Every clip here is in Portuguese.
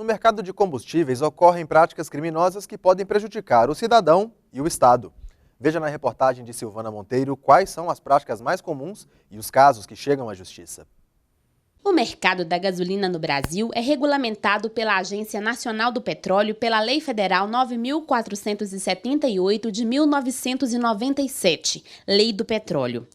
No mercado de combustíveis ocorrem práticas criminosas que podem prejudicar o cidadão e o Estado. Veja na reportagem de Silvana Monteiro quais são as práticas mais comuns e os casos que chegam à justiça. O mercado da gasolina no Brasil é regulamentado pela Agência Nacional do Petróleo pela Lei Federal 9.478 de 1997, Lei do Petróleo.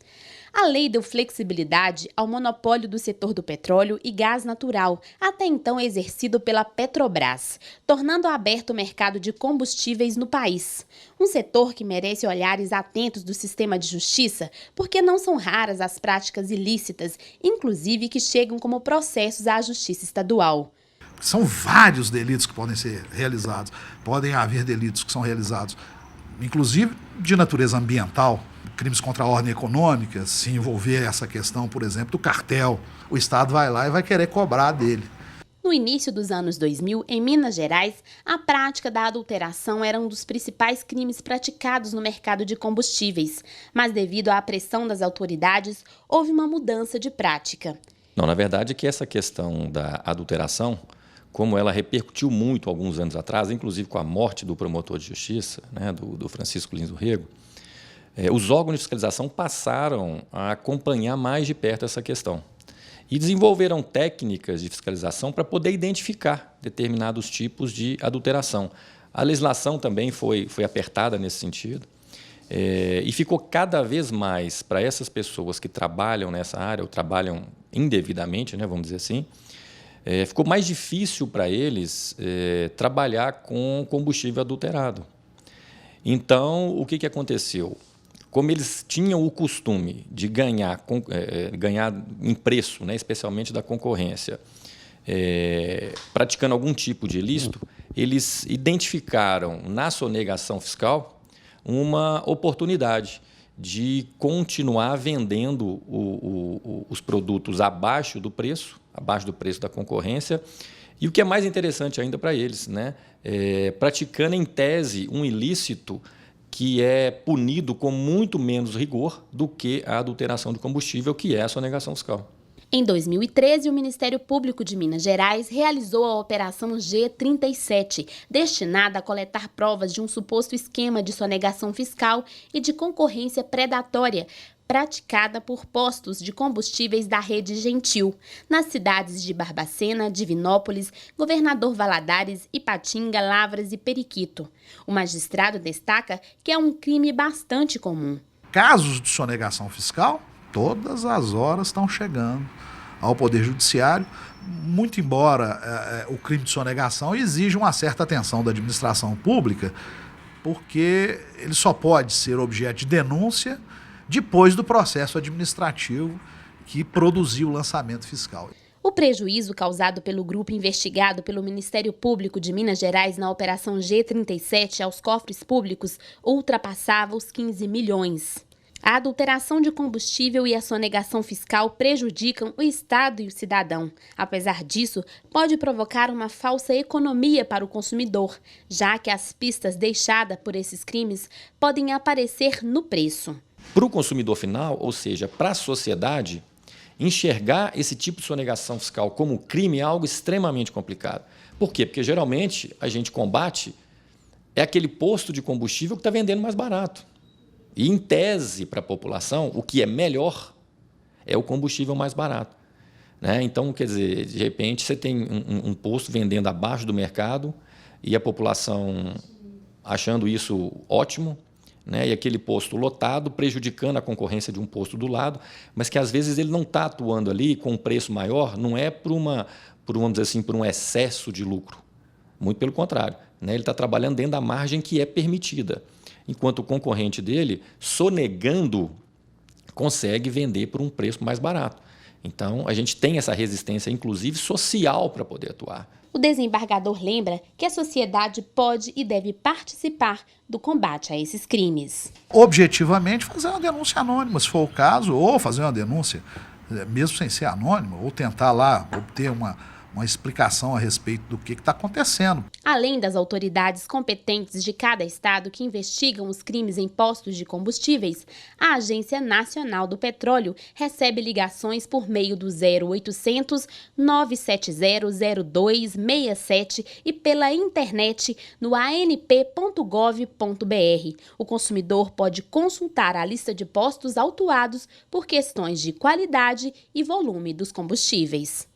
A lei deu flexibilidade ao monopólio do setor do petróleo e gás natural, até então exercido pela Petrobras, tornando aberto o mercado de combustíveis no país. Um setor que merece olhares atentos do sistema de justiça, porque não são raras as práticas ilícitas, inclusive que chegam como processos à justiça estadual. São vários delitos que podem ser realizados. Podem haver delitos que são realizados, inclusive de natureza ambiental, crimes contra a ordem econômica, se envolver essa questão, por exemplo, do cartel. O Estado vai lá e vai querer cobrar dele. No início dos anos 2000, em Minas Gerais, a prática da adulteração era um dos principais crimes praticados no mercado de combustíveis. Mas devido à pressão das autoridades, houve uma mudança de prática. Não, na verdade é que essa questão da adulteração, como ela repercutiu muito alguns anos atrás, inclusive com a morte do promotor de justiça, do Francisco Lins do Rego, os órgãos de fiscalização passaram a acompanhar mais de perto essa questão e desenvolveram técnicas de fiscalização para poder identificar determinados tipos de adulteração. A legislação também foi apertada nesse sentido e ficou cada vez mais para essas pessoas que trabalham nessa área ou trabalham indevidamente, vamos dizer assim, ficou mais difícil para eles trabalhar com combustível adulterado. Então, o que aconteceu? Como eles tinham o costume de ganhar em preço, especialmente da concorrência, praticando algum tipo de ilícito, eles identificaram na sonegação fiscal uma oportunidade de continuar vendendo os produtos abaixo do preço da concorrência. E o que é mais interessante ainda para eles, praticando em tese um ilícito que é punido com muito menos rigor do que a adulteração de combustível, que é a sonegação fiscal. Em 2013, o Ministério Público de Minas Gerais realizou a Operação G37, destinada a coletar provas de um suposto esquema de sonegação fiscal e de concorrência predatória, praticada por postos de combustíveis da rede Gentil, nas cidades de Barbacena, Divinópolis, Governador Valadares, Ipatinga, Lavras e Periquito. O magistrado destaca que é um crime bastante comum. Casos de sonegação fiscal, todas as horas estão chegando ao Poder Judiciário, muito embora o crime de sonegação exija uma certa atenção da administração pública, porque ele só pode ser objeto de denúncia depois do processo administrativo que produziu o lançamento fiscal. O prejuízo causado pelo grupo investigado pelo Ministério Público de Minas Gerais na Operação G37 aos cofres públicos ultrapassava os 15 milhões. A adulteração de combustível e a sonegação fiscal prejudicam o Estado e o cidadão. Apesar disso, pode provocar uma falsa economia para o consumidor, já que as pistas deixadas por esses crimes podem aparecer no preço. Para o consumidor final, ou seja, para a sociedade, enxergar esse tipo de sonegação fiscal como crime é algo extremamente complicado. Por quê? Porque geralmente a gente combate aquele posto de combustível que está vendendo mais barato. E, em tese, para a população, o que é melhor é o combustível mais barato. Então, quer dizer, de repente, você tem um posto vendendo abaixo do mercado e a população achando isso ótimo, e aquele posto lotado, prejudicando a concorrência de um posto do lado, mas que, às vezes, ele não está atuando ali com um preço maior, não é vamos dizer assim, por um excesso de lucro. Muito pelo contrário. Ele está trabalhando dentro da margem que é permitida. Enquanto o concorrente dele, sonegando, consegue vender por um preço mais barato. Então, a gente tem essa resistência, inclusive social, para poder atuar. O desembargador lembra que a sociedade pode e deve participar do combate a esses crimes. Objetivamente, fazer uma denúncia anônima, se for o caso, ou fazer uma denúncia, mesmo sem ser anônima, ou tentar lá obter uma uma explicação a respeito do que está acontecendo. Além das autoridades competentes de cada estado que investigam os crimes em postos de combustíveis, a Agência Nacional do Petróleo recebe ligações por meio do 0800 970 0267 e pela internet no anp.gov.br. O consumidor pode consultar a lista de postos autuados por questões de qualidade e volume dos combustíveis.